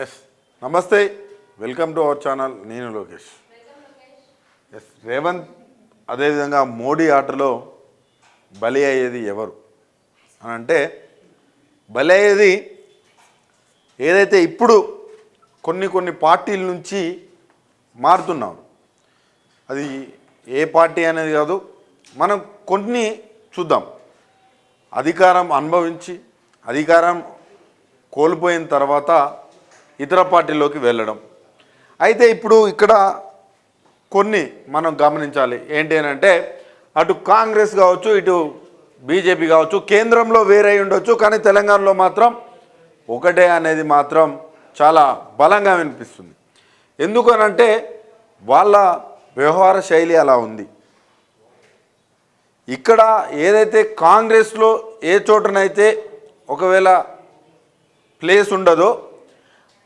Yes నమస్తే, welcome to our channel. నేను Lokesh. Yes Revanth అదేవిధంగా మోడీ ఆటలో బలి అయ్యేది ఎవరు అని అంటే, బలి అయ్యేది ఏదైతే ఇప్పుడు కొన్ని పార్టీల నుంచి మారుతున్నాం, అది ఏ పార్టీ అనేది కాదు, మనం కొన్ని చూద్దాం. అధికారం అనుభవించి అధికారం కోల్పోయిన తర్వాత ఇతర పార్టీలోకి వెళ్ళడం. అయితే ఇప్పుడు ఇక్కడ కొన్ని మనం గమనించాలి. ఏంటి అని అంటే, అటు కాంగ్రెస్ కావచ్చు, ఇటు బీజేపీ కావచ్చు, కేంద్రంలో వేరే ఉండొచ్చు, కానీ తెలంగాణలో మాత్రం ఒకటే అనేది మాత్రం చాలా బలంగా వినిపిస్తుంది. ఎందుకనంటే వాళ్ళ వ్యవహార శైలి అలా ఉంది. ఇక్కడ ఏదైతే కాంగ్రెస్లో ఏ చోటనైతే ఒకవేళ ప్లేస్ ఉండదో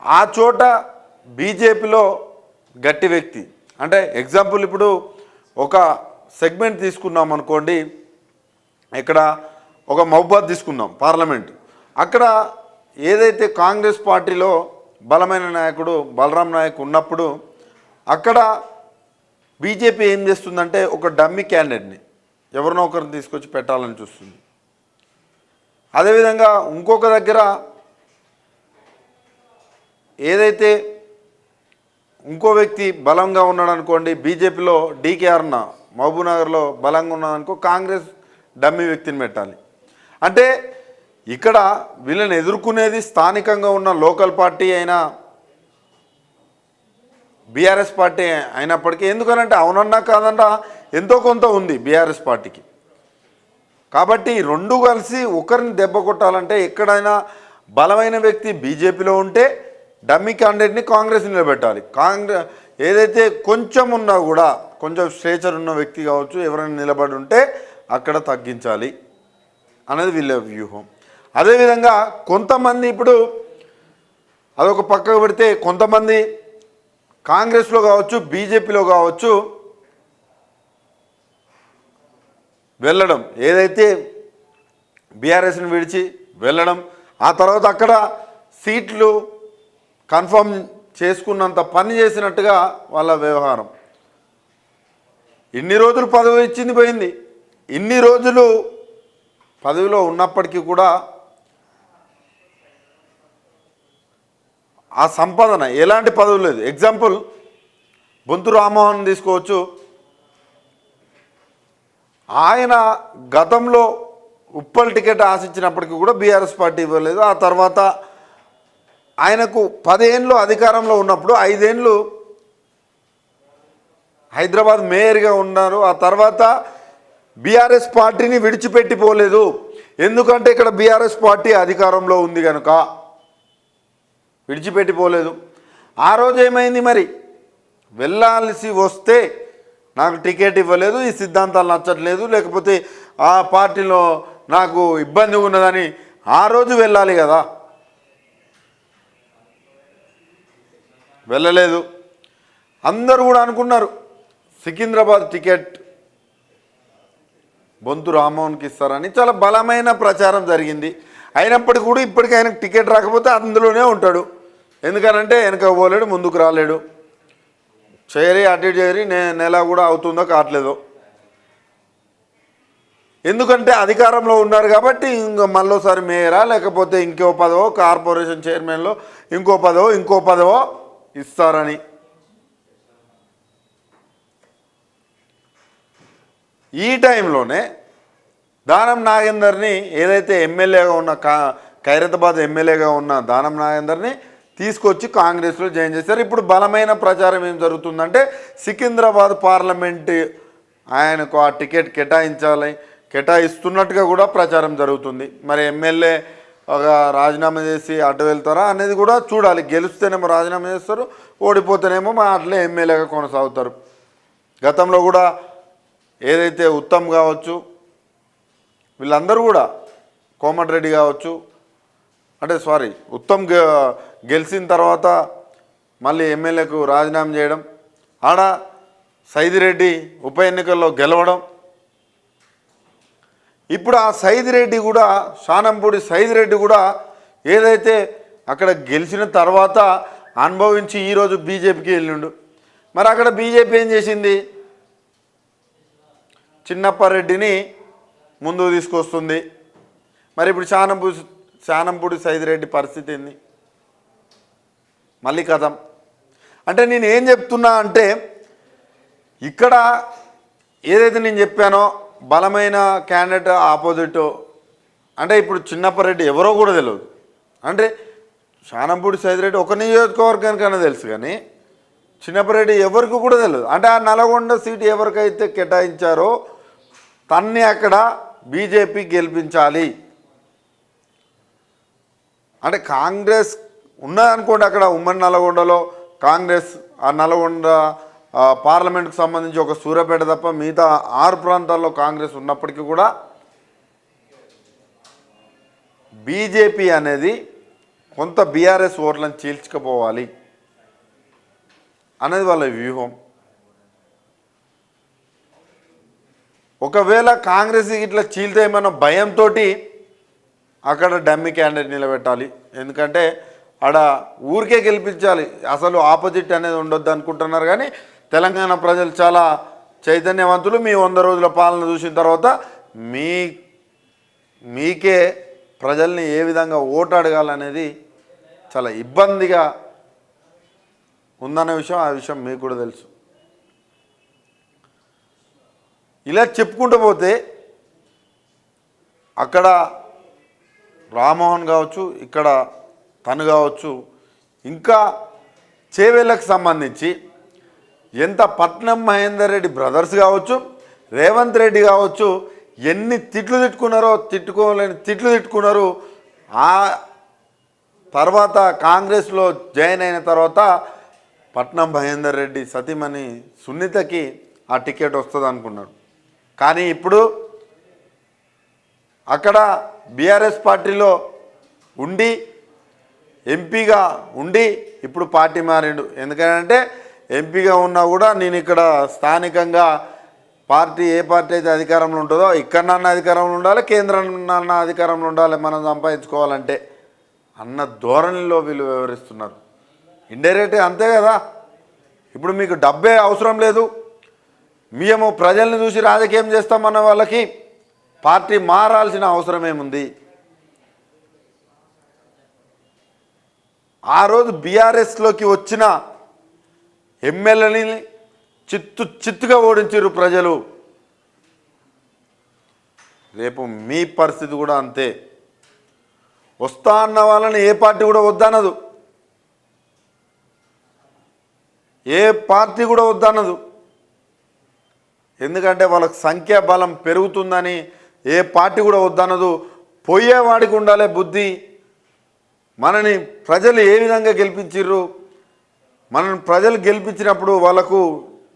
ఆ చోట బీజేపీలో గట్టి వ్యక్తి, అంటే ఎగ్జాంపుల్ ఇప్పుడు ఒక సెగ్మెంట్ తీసుకున్నాం అనుకోండి, ఇక్కడ ఒక మహబూబాద్ తీసుకున్నాం పార్లమెంట్. అక్కడ ఏదైతే కాంగ్రెస్ పార్టీలో బలమైన నాయకుడు బలరాం నాయక్ ఉన్నప్పుడు అక్కడ బీజేపీ ఏం చేస్తుందంటే ఒక డమ్మీ క్యాండిడేట్ని ఎవరినో ఒకరిని తీసుకొచ్చి పెట్టాలని చూస్తుంది. అదేవిధంగా ఇంకొక దగ్గర ఏదైతే ఇంకో వ్యక్తి బలంగా ఉన్నాడు అనుకోండి, బీజేపీలో డీకేఆర్న మహబూబ్నగర్లో బలంగా ఉన్నాడనుకో, కాంగ్రెస్ డమ్మీ వ్యక్తిని పెట్టాలి. అంటే ఇక్కడ వీళ్ళని ఎదుర్కొనేది స్థానికంగా ఉన్న లోకల్ పార్టీ అయినా బీఆర్ఎస్ పార్టీ అయినప్పటికీ, ఎందుకనంటే అవునన్నా కాదన్నా ఎంతో కొంత ఉంది బీఆర్ఎస్ పార్టీకి. కాబట్టి రెండు కలిసి ఒకరిని దెబ్బ కొట్టాలంటే ఎక్కడైనా బలమైన వ్యక్తి బీజేపీలో ఉంటే డమ్మీ క్యాండిడేట్ని కాంగ్రెస్ నిలబెట్టాలి. కాంగ్రెస్ ఏదైతే కొంచెం ఉన్నా కూడా, కొంచెం స్ట్రేచర్ ఉన్న వ్యక్తి కావచ్చు, ఎవరైనా నిలబడి ఉంటే అక్కడ తగ్గించాలి అనేది వీళ్ళ వ్యూహం. అదేవిధంగా కొంతమంది ఇప్పుడు అదొక పక్కకు పెడితే, కొంతమంది కాంగ్రెస్లో కావచ్చు బీజేపీలో కావచ్చు వెళ్ళడం, ఏదైతే బీఆర్ఎస్ని విడిచి వెళ్ళడం, ఆ తర్వాత అక్కడ సీట్లు కన్ఫర్మ్ చేసుకున్నంత పని చేసినట్టుగా వాళ్ళ వ్యవహారం. ఇన్ని రోజులు పదవి ఇచ్చింది పోయింది, ఇన్ని రోజులు పదవిలో ఉన్నప్పటికీ కూడా ఆ సంపాదన ఎలాంటి పదవి లేదు. ఎగ్జాంపుల్ బొంతు రామ్మోహన్ తీసుకోవచ్చు. ఆయన గతంలో ఉప్పల్ టికెట్ ఆశించినప్పటికీ కూడా బీఆర్ఎస్ పార్టీ ఇవ్వలేదు. ఆ తర్వాత ఆయనకు 10 ఏళ్ళు అధికారంలో ఉన్నప్పుడు 5 ఏళ్ళు హైదరాబాద్ మేయర్గా ఉన్నారు. ఆ తర్వాత బీఆర్ఎస్ పార్టీని విడిచిపెట్టిపోలేదు. ఎందుకంటే ఇక్కడ బీఆర్ఎస్ పార్టీ అధికారంలో ఉంది కనుక విడిచిపెట్టిపోలేదు. ఆ రోజు ఏమైంది మరి, వెళ్ళాల్సి వస్తే నాకు టికెట్ ఇవ్వలేదు, ఈ సిద్ధాంతాలు నచ్చట్లేదు, లేకపోతే ఆ పార్టీలో నాకు ఇబ్బంది ఉన్నదని ఆ రోజు వెళ్ళాలి కదా, వెళ్ళలేదు. అందరూ కూడా అనుకున్నారు సికింద్రాబాద్ టికెట్ బొంతు రామ్మోహన్కి ఇస్తారని. చాలా బలమైన ప్రచారం జరిగింది. అయినప్పటికీ కూడా ఇప్పటికీ ఆయనకు టికెట్ రాకపోతే అందులోనే ఉంటాడు. ఎందుకనంటే వెనక పోలేడు, ముందుకు రాలేడు, చేయరి అటు ఇటు చేయరి, నెల కూడా అవుతుందో కావట్లేదో. ఎందుకంటే అధికారంలో ఉన్నారు కాబట్టి ఇంకో మళ్ళోసారి మేయరా, లేకపోతే ఇంకో పదవో, కార్పొరేషన్ చైర్మన్లో ఇంకో పదవో ఇస్తారని. ఈ టైంలోనే దానం నాగేందర్ని, ఏదైతే ఎమ్మెల్యేగా ఉన్న ఖైరతాబాద్ ఎమ్మెల్యేగా ఉన్న దానం నాగేందర్ని తీసుకొచ్చి కాంగ్రెస్లో జాయిన్ చేశారు. ఇప్పుడు బలమైన ప్రచారం ఏం జరుగుతుందంటే, సికింద్రాబాద్ పార్లమెంట్ ఆయనకు ఆ టికెట్ కేటాయిస్తున్నట్టుగా కూడా ప్రచారం జరుగుతుంది. మరి ఎమ్మెల్యే ఒక రాజీనామా చేసి అటు వెళ్తారా అనేది కూడా చూడాలి. గెలిస్తేనేమో రాజీనామా చేస్తారు, ఓడిపోతేనేమో మా అట్లే ఎమ్మెల్యేగా కొనసాగుతారు. గతంలో కూడా ఏదైతే ఉత్తమ్ కావచ్చు, వీళ్ళందరూ కూడా, కోమటిరెడ్డి కావచ్చు, ఉత్తమ్ గెలిచిన తర్వాత మళ్ళీ ఎమ్మెల్యేకు రాజీనామా చేయడం, ఆడ సైదిరెడ్డి ఉప ఎన్నికల్లో గెలవడం. ఇప్పుడు ఆ సైదిరెడ్డి కూడా, శానంపూడి సైదిరెడ్డి కూడా ఏదైతే అక్కడ గెలిచిన తర్వాత అనుభవించి ఈరోజు బీజేపీకి వెళ్ళిండు. మరి అక్కడ బీజేపీ ఏం చేసింది? చిన్నప్పారెడ్డిని ముందుకు తీసుకొస్తుంది. మరి ఇప్పుడు శానంపూడి సైదిరెడ్డి పరిస్థితి ఏంది? మళ్ళీ కథం. అంటే నేను ఏం చెప్తున్నా అంటే, ఇక్కడ ఏదైతే నేను చెప్పానో బలమైన క్యాండిడేట్ ఆపోజిట్ అంటే ఇప్పుడు చిన్నప్పారెడ్డి ఎవరో కూడా తెలియదు. అంటే శానంపూడి సైదిరెడ్డి ఒక నియోజకవర్గానికైనా తెలుసు, కానీ చిన్నప్పారెడ్డి ఎవరికి కూడా తెలియదు. అంటే ఆ నల్గొండ సీటు ఎవరికైతే కేటాయించారో తన్ని అక్కడ బీజేపీ గెలిపించాలి. అంటే కాంగ్రెస్ ఉన్నదనుకోండి, అక్కడ ఉమ్మడి నల్గొండలో కాంగ్రెస్ ఆ నల్గొండ పార్లమెంట్కి సంబంధించి ఒక సూర్యాపేట తప్ప మిగతా 6 ప్రాంతాల్లో కాంగ్రెస్ ఉన్నప్పటికీ కూడా బీజేపీ అనేది కొంత బీఆర్ఎస్ ఓట్లను చీల్చుకుపోవాలి అనేది వాళ్ళ వ్యూహం. ఒకవేళ కాంగ్రెస్ ఇట్లా చీల్తేమన్న భయంతో అక్కడ డమ్మీ క్యాండిడేట్ నిలబెట్టాలి. ఎందుకంటే ఆడ ఊరికే గెలిపించాలి, అసలు ఆపోజిట్ అనేది ఉండొద్దు అనుకుంటున్నారు. కానీ తెలంగాణ ప్రజలు చాలా చైతన్యవంతులు. మీ 100 రోజుల పాలన చూసిన తర్వాత మీకే ప్రజల్ని ఏ విధంగా ఓటు అడగాలనేది చాలా ఇబ్బందిగా ఉందన్న విషయం, ఆ విషయం మీకు కూడా తెలుసు. ఇలా చెప్పుకుంటూ పోతే అక్కడ రామ్మోహన్ కావచ్చు, ఇక్కడ తను కావచ్చు, ఇంకా చేవేళ్ళకు సంబంధించి ఎంత పట్నం మహేందర్ రెడ్డి బ్రదర్స్ కావచ్చు, రేవంత్ రెడ్డి కావచ్చు, ఎన్ని తిట్లు తిట్టుకున్నారో తిట్టుకోలేని తిట్లు తిట్టుకున్నారు. ఆ తర్వాత కాంగ్రెస్లో జాయిన్ అయిన తర్వాత పట్నం మహేందర్ రెడ్డి సతీమణి సునీతకి ఆ టికెట్ వస్తుంది అనుకున్నాడు. కానీ ఇప్పుడు అక్కడ బీఆర్ఎస్ పార్టీలో ఉండి ఎంపీగా ఉండి ఇప్పుడు పార్టీ మారిండు. ఎందుకంటే ఎంపీగా ఉన్నా కూడా నేను ఇక్కడ స్థానికంగా పార్టీ ఏ పార్టీ అయితే అధికారంలో ఉంటుందో ఇక్కడన్నా అధికారంలో ఉండాలి, కేంద్రంలో అధికారంలో ఉండాలి మనం సంపాదించుకోవాలంటే అన్న ధోరణిలో వీళ్ళు వ్యవహరిస్తున్నారు. ఇండైరెక్ట్గా అంతే కదా. ఇప్పుడు మీకు డబ్బే అవసరం లేదు, మేము ప్రజల్ని చూసి రాజకీయం చేస్తామన్న వాళ్ళకి పార్టీ మారాల్సిన అవసరం ఏముంది? ఆ రోజు బీఆర్ఎస్లోకి వచ్చిన ఎమ్మెల్యేని చిత్తుగా ఓడించారు ప్రజలు. రేపు మీ పరిస్థితి కూడా అంతే. వస్తా అన్న వాళ్ళని ఏ పార్టీ కూడా వద్దన్నదు, ఏ పార్టీ కూడా వద్దన్నదు. ఎందుకంటే వాళ్ళకి సంఖ్యాబలం పెరుగుతుందని ఏ పార్టీ కూడా వద్దన్నదు. పోయేవాడికి ఉండాలి బుద్ధి. మనని ప్రజలు ఏ విధంగా గెలిపించిర్రు, మనని ప్రజలు గెలిపించినప్పుడు వాళ్ళకు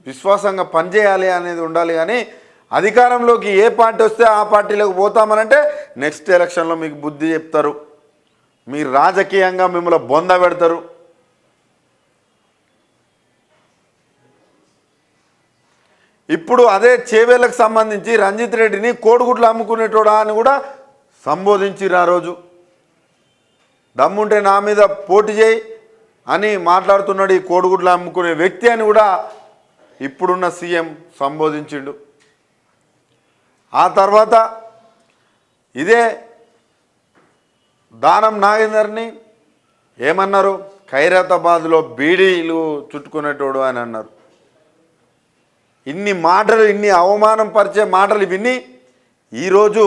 విశ్వాసంగా పనిచేయాలి అనేది ఉండాలి. కానీ అధికారంలోకి ఏ పార్టీ వస్తే ఆ పార్టీలోకి పోతామనంటే నెక్స్ట్ ఎలక్షన్లో మీకు బుద్ధి చెప్తారు, మీరు రాజకీయంగా మిమ్మల్ని బొంద పెడతారు. ఇప్పుడు అదే చేవేళ్ళకు సంబంధించి రంజిత్ రెడ్డిని కోడిగుడ్లు అమ్ముకునేటోడా అని కూడా సంబోధించిర్రు. ఆ రోజు దమ్ముంటే నా మీద పోటీ చేయి అని మాట్లాడుతున్నాడు ఈ కోడిగుడ్లు అమ్ముకునే వ్యక్తి అని కూడా ఇప్పుడున్న సీఎం సంబోధించిండు. ఆ తర్వాత ఇదే దానం నాగేందర్ని ఏమన్నారు? ఖైరతాబాద్లో బీడీలు చుట్టుకునేటోడు అని అన్నారు. ఇన్ని మాటలు, ఇన్ని అవమానం పరిచే మాటలు విని ఈరోజు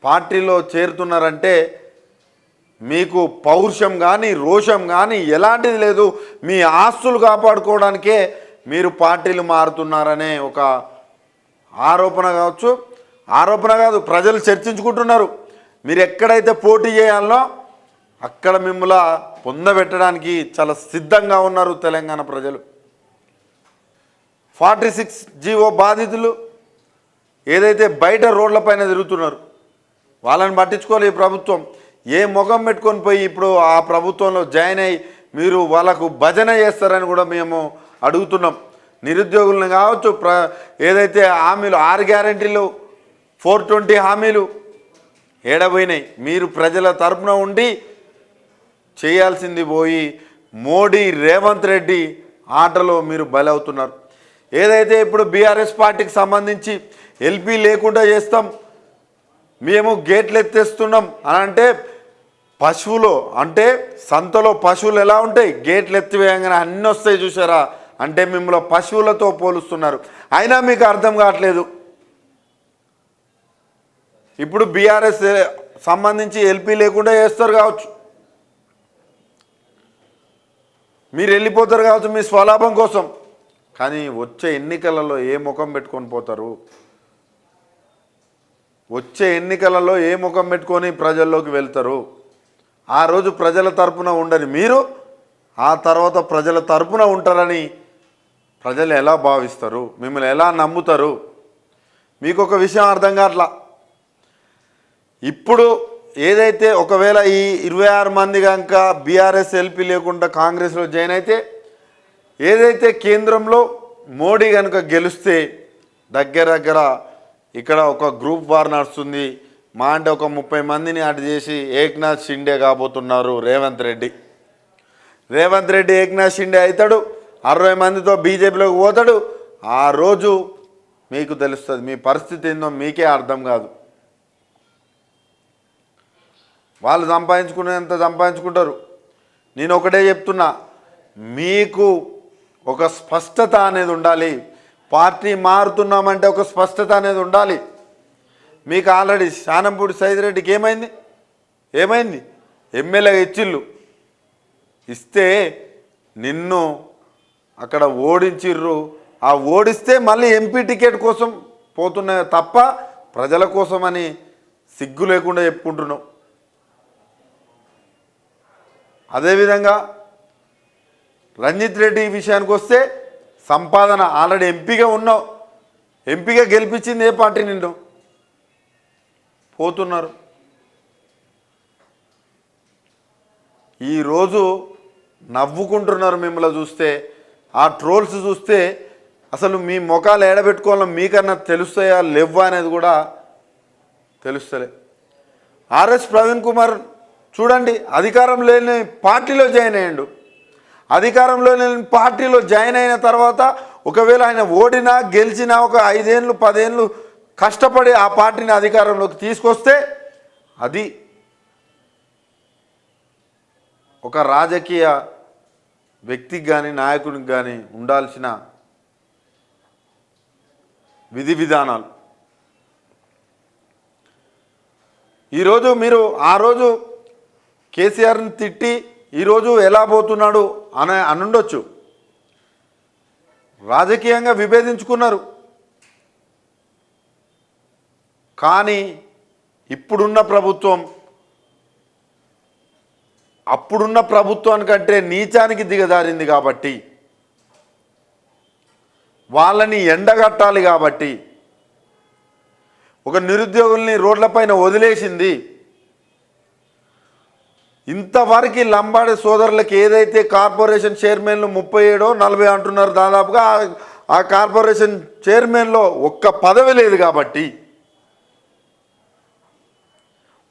పార్టీలో చేరుతున్నారంటే మీకు పౌరుషం కానీ రోషం కానీ ఎలాంటిది లేదు. మీ ఆస్తులు కాపాడుకోవడానికే మీరు పార్టీలు మారుతున్నారనే ఒక ఆరోపణ కావచ్చు, ఆరోపణ కాదు, ప్రజలు చర్చించుకుంటున్నారు. మీరు ఎక్కడైతే పోటీ చేయాలనో అక్కడ మిమ్మల్ని పొందబెట్టడానికి చాలా సిద్ధంగా ఉన్నారు తెలంగాణ ప్రజలు. 46 జీవో బాధితులు ఏదైతే బయట రోడ్లపైన తిరుగుతున్నారు వాళ్ళని పట్టించుకోవాలి ఈ ప్రభుత్వం. ఏ ముఖం పెట్టుకొని పోయి ఇప్పుడు ఆ ప్రభుత్వంలో జాయిన్ అయ్యి మీరు వాళ్ళకు భజన చేస్తారని కూడా మేము అడుగుతున్నాం. నిరుద్యోగులను కావచ్చు, ఏదైతే హామీలు 6 గ్యారెంటీలు 420 హామీలు ఏడబోయినాయి. మీరు ప్రజల తరపున ఉండి చేయాల్సింది పోయి మోడీ రేవంత్ రెడ్డి ఆటలో మీరు బలవుతున్నారు. ఏదైతే ఇప్పుడు బీఆర్ఎస్ పార్టీకి సంబంధించి ఎల్పీ లేకుండా చేస్తాం, మేము గేట్లు ఎత్తేస్తున్నాం అని అంటే పశువులు అంటే సంతలో పశువులు ఎలా ఉంటాయి, గేట్లు ఎత్తివేయంగానే అన్నీ వస్తాయి చూసారా, అంటే మిమ్మల్ని పశువులతో పోలుస్తున్నారు. అయినా మీకు అర్థం కావట్లేదు. ఇప్పుడు బీఆర్ఎస్ సంబంధించి ఎల్పీ లేకుండా చేస్తారు కావచ్చు, మీరు వెళ్ళిపోతారు కావచ్చు మీ స్వలాభం కోసం, కానీ వచ్చే ఎన్నికలలో ఏ ముఖం పెట్టుకొని పోతారు? వచ్చే ఎన్నికలలో ఏ ముఖం పెట్టుకొని ప్రజల్లోకి వెళ్తారు? ఆ రోజు ప్రజల తరపున ఉండని మీరు ఆ తర్వాత ప్రజల తరపున ఉంటారని ప్రజలు ఎలా భావిస్తారు? మిమ్మల్ని ఎలా నమ్ముతారు? మీకు ఒక విషయం అర్థం కావట్లా. ఇప్పుడు ఏదైతే ఒకవేళ ఈ 26 మంది కనుక బీఆర్ఎస్ ఎల్పీ లేకుండా కాంగ్రెస్లో జాయిన్ అయితే, ఏదైతే కేంద్రంలో మోడీ కనుక గెలిస్తే దగ్గర ఇక్కడ ఒక గ్రూప్ వార్ నడుస్తుంది. మా అంటే ఒక 30 మందిని అటు చేసి ఏక్నాథ్ షిండే కాబోతున్నారు రేవంత్ రెడ్డి. రేవంత్ రెడ్డి ఏక్నాథ్ షిండే అవుతాడు, 60 మందితో బీజేపీలోకి పోతాడు. ఆ రోజు మీకు తెలుస్తుంది మీ పరిస్థితి ఏందో, మీకే అర్థం కాదు. వాళ్ళు సంపాదించుకునేంత సంపాదించుకుంటారు. నేను ఒకటే చెప్తున్నా, మీకు ఒక స్పష్టత అనేది ఉండాలి. పార్టీ మారుతున్నామంటే ఒక స్పష్టత అనేది ఉండాలి. మీకు ఆల్రెడీ శానంపూడి సైదిరెడ్డికి ఏమైంది ఎమ్మెల్యేగా ఇచ్చిళ్ళు, ఇస్తే నిన్ను అక్కడ ఓడించిర్రు. ఆ ఓడిస్తే మళ్ళీ ఎంపీ టికెట్ కోసం పోతున్నాయి తప్ప ప్రజల కోసమని సిగ్గు లేకుండా చెప్పుకుంటున్నావు. అదేవిధంగా రంజిత్ రెడ్డి విషయానికి వస్తే సంపాదన ఆల్రెడీ ఎంపీగా ఉన్నావు, ఎంపీగా గెలిపించింది ఏ పార్టీ? నిన్ను పోతున్నారు. ఈరోజు నవ్వుకుంటున్నారు మిమ్మల్ని చూస్తే. ఆ ట్రోల్స్ చూస్తే అసలు మీ ముఖాలు ఏడబెట్టుకోవాలో మీకన్నా తెలుస్తాయా లేవా అనేది కూడా తెలుస్తలే. ఆర్ఎస్ ప్రవీణ్ కుమార్ చూడండి, అధికారం లేని పార్టీలో జాయిన్ అయ్యాడు. అధికారంలో లేని పార్టీలో జాయిన్ అయిన తర్వాత ఒకవేళ ఆయన ఓడినా గెలిచినా ఒక 5 ఏళ్ళు 10 ఏళ్ళు కష్టపడి ఆ పార్టీని అధికారంలోకి తీసుకొస్తే అది ఒక రాజకీయ వ్యక్తికి కానీ నాయకుడికి కానీ ఉండాల్సిన విధి విధానాలు. ఈరోజు మీరు ఆ రోజు కేసీఆర్ని తిట్టి ఈరోజు ఎలా పోతున్నాడు అనుండొచ్చు, రాజకీయంగా విభేదించుకున్నారు. కానీ ఇప్పుడున్న ప్రభుత్వం అప్పుడున్న ప్రభుత్వానికంటే నీచానికి దిగజారింది కాబట్టి, వాళ్ళని ఎండగట్టాలి కాబట్టి, ఒక నిరుద్యోగుల్ని రోడ్లపైన వదిలేసింది. ఇంతవరకు లంబాడి సోదరులకు ఏదైతే కార్పొరేషన్ చైర్మన్లు 37 40 అంటున్నారు దాదాపుగా, ఆ కార్పొరేషన్ చైర్మన్లో ఒక్క పదవి లేదు కాబట్టి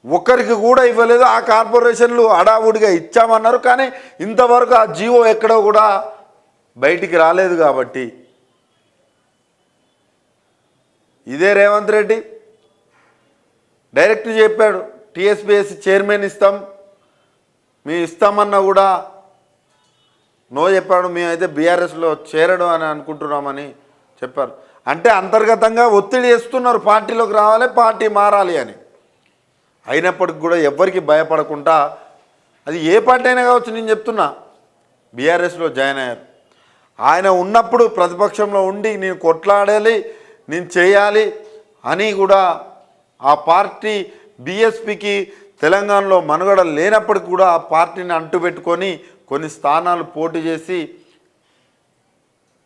ఒక్కరికి కూడా ఇవ్వలేదు. ఆ కార్పొరేషన్లు హడావుడిగా ఇచ్చామన్నారు, కానీ ఇంతవరకు ఆ జీవో ఎక్కడో కూడా బయటికి రాలేదు. కాబట్టి ఇదే రేవంత్ రెడ్డి డైరెక్ట్ చెప్పాడు, టీఎస్పీఎస్సీ చైర్మన్ ఇస్తామన్నా కూడా నో చెప్పాడు. మేమైతే బీఆర్ఎస్లో చేరడం అని అనుకుంటున్నామని చెప్పారు. అంటే అంతర్గతంగా ఒత్తిడి చేస్తున్నారు, పార్టీలోకి రావాలి, పార్టీ మారాలి అని. అయినప్పటికి కూడా ఎవ్వరికి భయపడకుండా, అది ఏ పార్టీ అయినా కావచ్చు, నేను చెప్తున్నా, బీఆర్ఎస్లో జాయిన్ అయ్యారు. ఆయన ఉన్నప్పుడు ప్రతిపక్షంలో ఉండి నేను కొట్లాడాలి, నేను చేయాలి అని కూడా ఆ పార్టీ బీఎస్పీకి తెలంగాణలో మనుగడ లేనప్పటికి కూడా ఆ పార్టీని అంటుపెట్టుకొని కొన్ని స్థానాలు పోటీ చేసి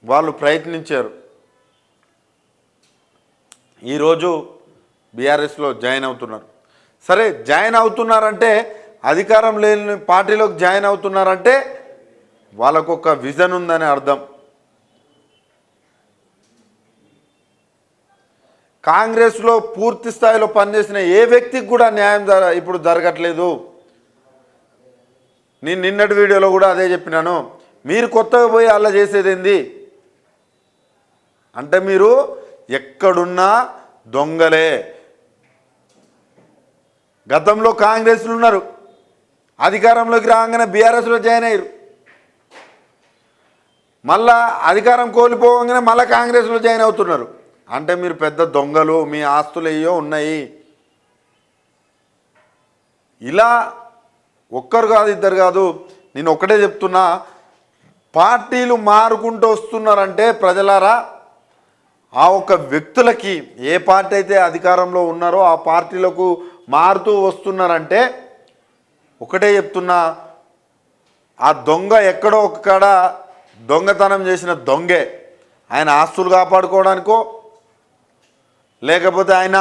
వాళ్ళు ప్రయత్నించారు. ఈరోజు బీఆర్ఎస్లో జాయిన్ అవుతున్నారు. సరే, జాయిన్ అవుతున్నారంటే, అధికారం లేని పార్టీలోకి జాయిన్ అవుతున్నారంటే వాళ్ళకొక విజన్ ఉందని అర్థం. కాంగ్రెస్లో పూర్తి స్థాయిలో పనిచేసిన ఏ వ్యక్తికి కూడా న్యాయం ఇప్పుడు జరగట్లేదు. నేను నిన్నటి వీడియోలో కూడా అదే చెప్పినాను. మీరు కొత్తగా పోయి అలా చేసేది ఏంది అంటే మీరు ఎక్కడున్నా దొంగలే. గతంలో కాంగ్రెస్లు ఉన్నారు, అధికారంలోకి రాగానే బీఆర్ఎస్లో జాయిన్ అయ్యారు, మళ్ళా అధికారం కోల్పోగానే మళ్ళీ కాంగ్రెస్లో జాయిన్ అవుతున్నారు. అంటే మీరు పెద్ద దొంగలు, మీ ఆస్తులు అయ్యో ఉన్నాయి. ఇలా ఒక్కరు కాదు, ఇద్దరు కాదు, నేను ఒకటే చెప్తున్నా, పార్టీలు మారుకుంటూ వస్తున్నారంటే ప్రజలారా, ఆ ఒక్క వ్యక్తులకి ఏ పార్టీ అయితే అధికారంలో ఉన్నారో ఆ పార్టీలకు మారుతూ వస్తున్నారంటే ఒకటే చెప్తున్నా, ఆ దొంగ ఎక్కడో ఒక్కడ దొంగతనం చేసిన దొంగే. ఆయన ఆస్తులు కాపాడుకోవడానికో లేకపోతే ఆయన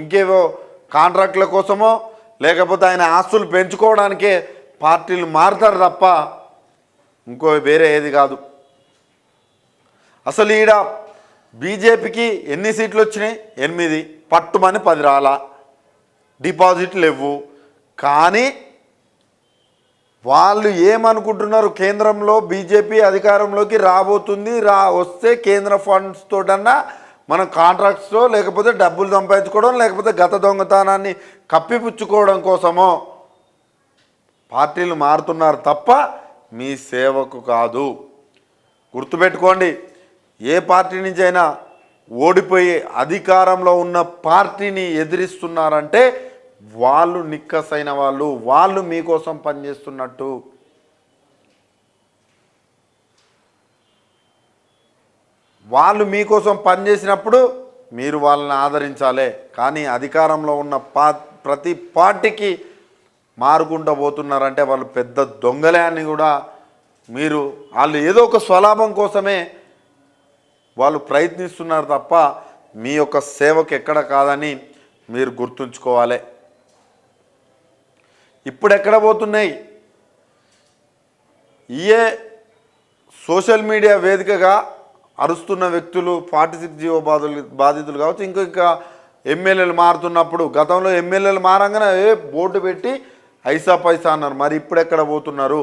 ఇంకేవో కాంట్రాక్టుల కోసమో లేకపోతే ఆయన ఆస్తులు పెంచుకోవడానికే పార్టీలు మారుతారు తప్ప ఇంకో వేరే ఏది కాదు. అసలు ఈడ బీజేపీకి ఎన్ని సీట్లు వచ్చినాయి? 8, పట్టుమని 10 రాలా, డిపాజిట్లు లేవు. కానీ వాళ్ళు ఏమనుకుంటున్నారు, కేంద్రంలో బీజేపీ అధికారంలోకి రాబోతుంది, వస్తే కేంద్ర ఫండ్స్ తోటన్నా మనం కాంట్రాక్ట్స్లో లేకపోతే డబ్బులు సంపాదించుకోవడం లేకపోతే గత దొంగతనాన్ని కప్పిపుచ్చుకోవడం కోసమో పార్టీలు మారుతున్నారు తప్ప మీ సేవకు కాదు. గుర్తుపెట్టుకోండి, ఏ పార్టీ నుంచి అయినా ఓడిపోయి అధికారంలో ఉన్న పార్టీని ఎదిరిస్తున్నారంటే వాళ్ళు నిక్కసైన వాళ్ళు, వాళ్ళు మీకోసం పనిచేస్తున్నట్టు. వాళ్ళు మీకోసం పనిచేసినప్పుడు మీరు వాళ్ళని ఆదరించాలి. కానీ అధికారంలో ఉన్న ప్రతి పార్టీకి మారుకుంటూ పోతున్నారంటే వాళ్ళు పెద్ద దొంగలే అని కూడా వాళ్ళు ఏదో ఒక స్వలాభం కోసమే వాళ్ళు ప్రయత్నిస్తున్నారు తప్ప మీ యొక్క సేవకు ఎక్కడ కాదని మీరు గుర్తుంచుకోవాలి. ఇప్పుడు ఎక్కడ పోతున్నాయి? సోషల్ మీడియా వేదికగా అరుస్తున్న వ్యక్తులు 46 జీవో బాధితులు కావచ్చు, ఇంకా ఎమ్మెల్యేలు మారుతున్నప్పుడు, గతంలో ఎమ్మెల్యేలు మారంగానే బోర్డు పెట్టి ఐసా పైసా అన్నారు. మరి ఇప్పుడు ఎక్కడ పోతున్నారు?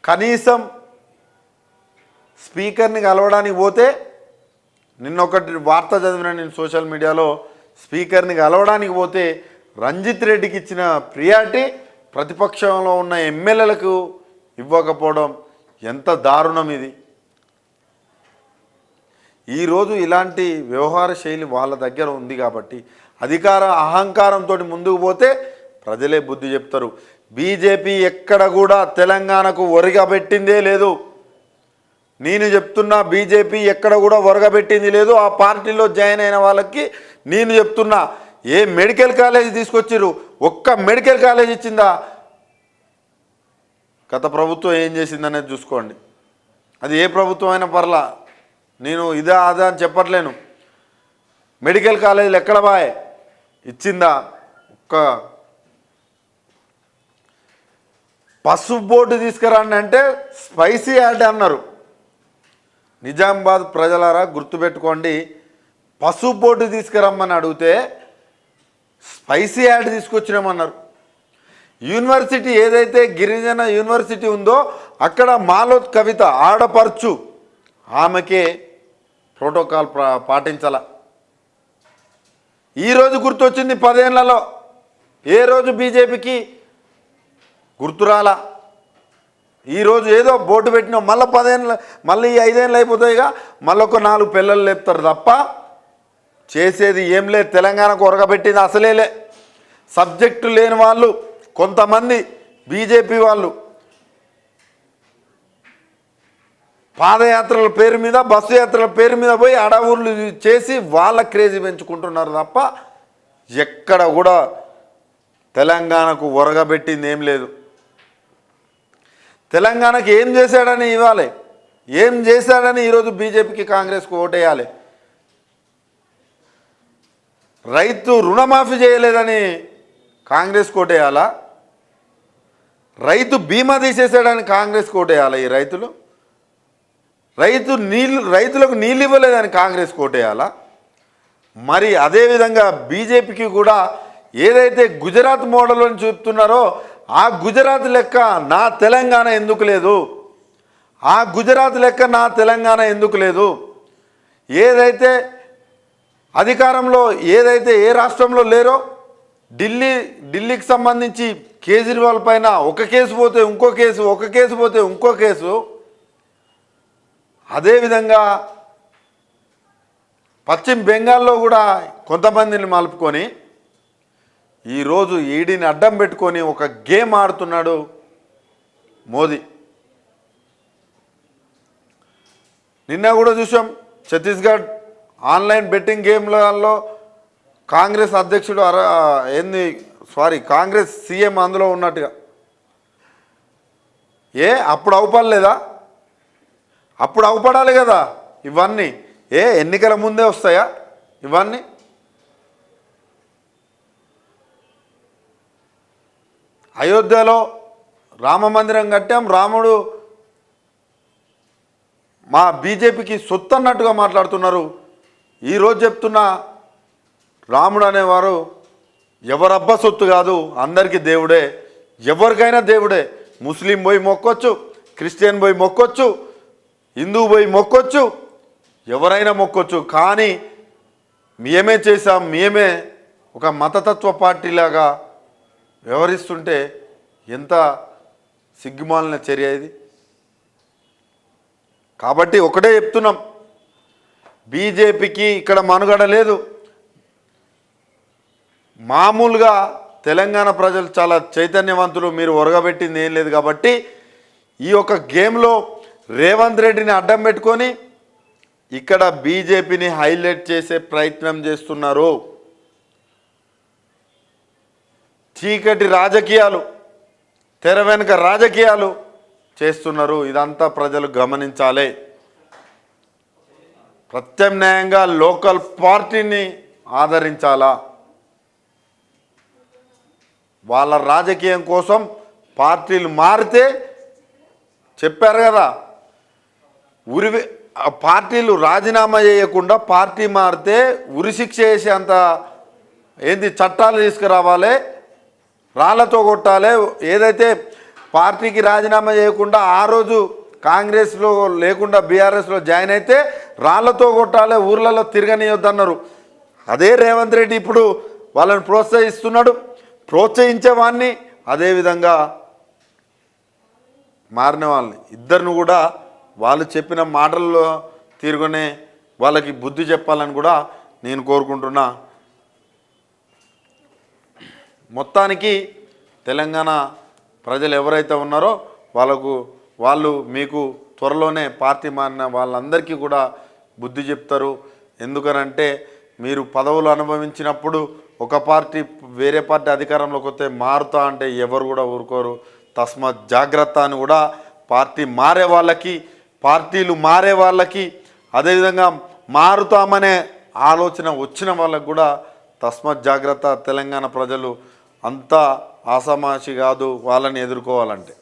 కనీసం స్పీకర్ని కలవడానికి పోతే, నిన్నొకటి వార్త చదివిన నేను సోషల్ మీడియాలో, స్పీకర్ని కలవడానికి పోతే రంజిత్ రెడ్డికి ఇచ్చిన ప్రియారిటీ ప్రతిపక్షంలో ఉన్న ఎమ్మెల్యేలకు ఇవ్వకపోవడం ఎంత దారుణం ఇది. ఈరోజు ఇలాంటి వ్యవహార శైలి వాళ్ళ దగ్గర ఉంది కాబట్టి అహంకారంతో ముందుకు పోతే ప్రజలే బుద్ధి చెప్తారు. బీజేపీ ఎక్కడ కూడా తెలంగాణకు ఒరగబెట్టిందే లేదు. నేను చెప్తున్నా, బీజేపీ ఎక్కడ కూడా ఒరగబెట్టింది లేదు. ఆ పార్టీలో జాయిన్ అయిన వాళ్ళకి నేను చెప్తున్నా, ఏ మెడికల్ కాలేజ్ తీసుకొచ్చిర్రు? ఒక్క మెడికల్ కాలేజ్ ఇచ్చిందా? గత ప్రభుత్వం ఏం చేసిందనేది చూసుకోండి. అది ఏ ప్రభుత్వం అయినా పర్లా, నేను ఇదా అదా అని చెప్పట్లేను. మెడికల్ కాలేజీలు ఎక్కడ బాయ్ ఇచ్చిందా? ఒక్క పసుపు బోర్డు తీసుకురండి అంటే స్పైసీ యాడ్ అన్నారు. నిజామాబాద్ ప్రజలారా గుర్తుపెట్టుకోండి, పసుపు బోర్డు తీసుకురమ్మని అడిగితే స్పైసీ యాడ్ తీసుకొచ్చినామన్నారు. యూనివర్సిటీ ఏదైతే గిరిజన యూనివర్సిటీ ఉందో అక్కడ మాలోత్ కవిత ఆడపర్చు, ఆమెకే ప్రోటోకాల్ పాటించాల. ఈరోజు గుర్తొచ్చింది 10 ఏళ్లలో, ఏ రోజు బీజేపీకి గుర్తురాలా. ఈరోజు ఏదో బోర్డు పెట్టినా మళ్ళీ 10 ఏళ్ళు, మళ్ళీ 5 ఏళ్ళు అయిపోతాయిగా, మళ్ళీ ఒక 4 పిల్లలు లేపుతారు తప్ప చేసేది ఏం లేదు. తెలంగాణకు ఒరగబెట్టింది అసలేలే. సబ్జెక్టు లేని వాళ్ళు కొంతమంది బీజేపీ వాళ్ళు పాదయాత్రల పేరు మీద, బస్సు యాత్రల పేరు మీద పోయి అడవులు చేసి వాళ్ళ క్రేజీ పెంచుకుంటున్నారు తప్ప ఎక్కడ కూడా తెలంగాణకు ఒరగబెట్టింది ఏం లేదు. తెలంగాణకు ఏం చేశాడని ఇవ్వాలి, ఏం చేశాడని ఈరోజు బీజేపీకి కాంగ్రెస్కు ఓటేయాలి. రైతు రుణమాఫీ చేయలేదని కాంగ్రెస్ కోటేయాలా? రైతు బీమా తీసేసాడని కాంగ్రెస్ కోటేయాలా? ఈ రైతులకు నీళ్ళు ఇవ్వలేదని కాంగ్రెస్ కోటేయాలా? మరి అదేవిధంగా బీజేపీకి కూడా ఏదైతే గుజరాత్ మోడల్ అని చెప్తున్నారో ఆ గుజరాత్ లెక్క నా తెలంగాణ ఎందుకు లేదు, ఆ గుజరాత్ లెక్క నా తెలంగాణ ఎందుకు లేదు? ఏదైతే అధికారంలో ఏదైతే ఏ రాష్ట్రంలో లేరో ఢిల్లీకి సంబంధించి కేజ్రీవాల్ పైన ఒక కేసు పోతే ఇంకో కేసు, ఒక కేసు పోతే ఇంకో కేసు, అదేవిధంగా పశ్చిమ బెంగాల్లో కూడా కొంతమందిని మలుపుకొని ఈరోజు ఈడీని అడ్డం పెట్టుకొని ఒక గేమ్ ఆడుతున్నాడు మోదీ. నిన్న కూడా చూసాం ఛత్తీస్గఢ్ ఆన్లైన్ బెట్టింగ్ గేమ్లలో కాంగ్రెస్ అధ్యక్షుడు కాంగ్రెస్ సీఎం అందులో ఉన్నట్టుగా. అప్పుడు అవపడలేదా? అప్పుడు అవపడాలి కదా ఇవన్నీ. ఎన్నికల ముందే వస్తాయా ఇవన్నీ? అయోధ్యలో రామ మందిరం కట్టాం, రాముడు మా బీజేపీకి సొత్తు అన్నట్టుగా మాట్లాడుతున్నారు. ఈరోజు చెప్తున్నా, రాముడు అనేవారు ఎవరబ్బా సొత్తు కాదు, అందరికీ దేవుడే, ఎవరికైనా దేవుడే. ముస్లిం పోయి మొక్కొచ్చు, క్రిస్టియన్ పోయి మొక్కొచ్చు, హిందూ పోయి మొక్కొచ్చు, ఎవరైనా మొక్కొచ్చు. కానీ మేమే చేసాం, మేమే ఒక మతతత్వ పార్టీలాగా వ్యవహరిస్తుంటే ఎంత సిగ్గుమాలిన చర్య ఇది. కాబట్టి ఒకటే చెప్తున్నాం, బీజేపీకి ఇక్కడ మనుగడ లేదు. మామూలుగా తెలంగాణ ప్రజలు చాలా చైతన్యవంతులు, మీరు ఒరగబెట్టింది ఏం లేదు. కాబట్టి ఈ యొక్క గేమ్లో రేవంత్ రెడ్డిని అడ్డం పెట్టుకొని ఇక్కడ బీజేపీని హైలైట్ చేసే ప్రయత్నం చేస్తున్నారు. చీకటి రాజకీయాలు, తెర వెనుక రాజకీయాలు చేస్తున్నారు. ఇదంతా ప్రజలు గమనించాలి. ప్రత్యామ్నాయంగా లోకల్ పార్టీని ఆదరించాలా. వాళ్ళ రాజకీయం కోసం పార్టీలు మారితే చెప్పారు కదా, పార్టీలు రాజీనామా చేయకుండా పార్టీ మారితే ఉరిశిక్ష చేసేంత చట్టాలు తీసుకురావాలి, రాళ్లతో కొట్టాలి. ఏదైతే పార్టీకి రాజీనామా చేయకుండా ఆ రోజు కాంగ్రెస్లో లేకుండా బీఆర్ఎస్లో జాయిన్ అయితే రాళ్లతో కొట్టాలి, ఊర్లలో తిరగనియొద్దన్నారు. అదే రేవంత్ రెడ్డి ఇప్పుడు వాళ్ళని ప్రోత్సహిస్తున్నాడు. ప్రోత్సహించేవాడిని అదేవిధంగా మారిన వాళ్ళని ఇద్దరిని కూడా వాళ్ళు చెప్పిన మాటల్లో తిరుగునే వాళ్ళకి బుద్ధి చెప్పాలని కూడా నేను కోరుకుంటున్నా. మొత్తానికి తెలంగాణ ప్రజలు ఎవరైతే ఉన్నారో వాళ్ళు మీకు త్వరలోనే పార్టీ మారిన వాళ్ళందరికీ కూడా బుద్ధి చెప్తారు. ఎందుకనంటే మీరు పదవులు అనుభవించినప్పుడు ఒక పార్టీ వేరే పార్టీ అధికారంలోకి వస్తే మారుతా అంటే ఎవరు కూడా ఊరుకోరు. తస్మాత్ జాగ్రత్త అని కూడా పార్టీలు మారే వాళ్ళకి అదేవిధంగా మారుతామనే ఆలోచన వచ్చిన వాళ్ళకు కూడా తస్మాత్ జాగ్రత్త. తెలంగాణ ప్రజలు అంతా ఆసామాషి కాదు వాళ్ళని ఎదుర్కోవాలంటే.